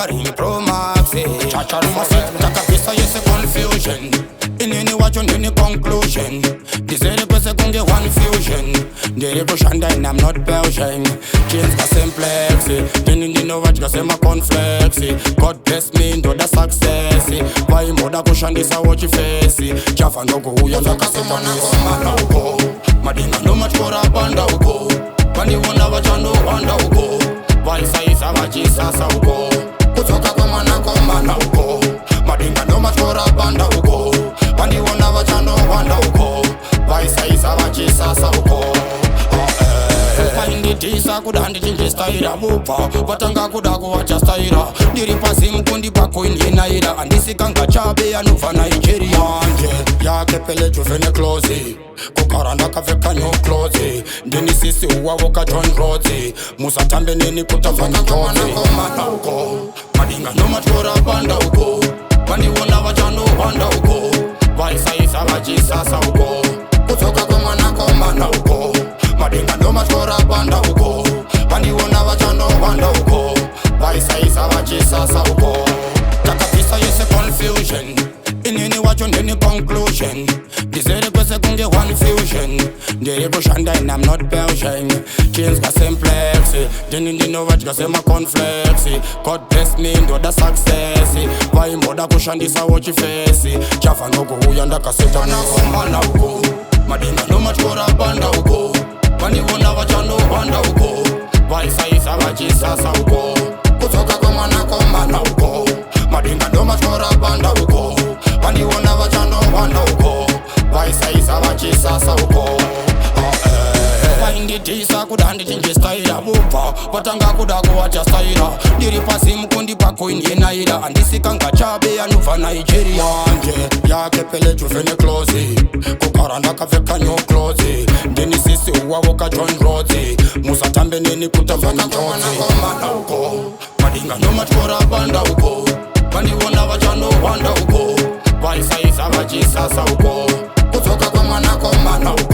Ring Pro Max. Takapisa yese confusion. Inini wacho nini conclusion. Disere kwese kunge one fusion. Ndere kushanda and I'm not Belgian. Chains ka Cymplex. Dini nino wacho ka sema conflex. God bless me ndo da success. Vai moda kushandisa watch face. Chafa ndogo huyo ndaka sema Mwanakomana uko. Madinga no machora banda uko. Bandi wona wachano wanda uko. Vaisa vachisasa uko. Kutoka kwa Mwanakomana uko. Madinga no machora banda uko. Bandi wona wachano wanda uko. Vaisa vachisasa uko. Inditisa kudandi chinji staira bupa. Vatanga kudaku wacha staira. Ndiri pasi mkundi pako indinaira. Andisikanga chabe anuva Nigeria. Yake pele juvene close. Kukaranda kaveka nyo close. Ndini sisi uwa woka John Rhodes. Musa tambe nini kutafanya chozi. Mwanakomana uko. Madinga no machora banda uko. Bandi wona wachano wanda uko. Vaisa vachisasa uko. Kutoka kwa Mwanakomana uko. Madinga no machora banda uko. Bandi wona wachano wanda uko. Vaisa vachisasa uko. Takapisa yese confusion. Inini wacho nini conclusion. Disere kwese kunge one fusion. Ndere kushanda and I'm not Belgian. Chains ka Cymplex. Dini nino wacho ka sema conflex. God bless me ndo da success. Vai moda kushandisa watch face. Chafa ndogo huyo ndaka seta Mwanakomana uko. Madinga no machora banda uko. Bandi wona wachano wanda uko. Vaisa vachisasa uko. Kutoka kwa Mwanakomana uko. Madinga no machora banda uko. Bandi wona wachano wanda uko. Vaisa vachisasa uko. Inditisa kudandi chinji staira bupa. Vatanga kudaku wacha staira. Ndiri pasi mkundi pako indinaira. Andisikanga chabe anuva Nigeria. Yake pele juvene close. Kukaranda kaveka nyo close. Ndini sisi uwa woka John Rhodes. Musa tambe nini kutafanya chozi. Mwanakomana uko. Madinga no machora banda uko. Bandi wona wachano wanda uko. Vaisa vachisasa uko. Kutoka kwa Mwanakomana uko.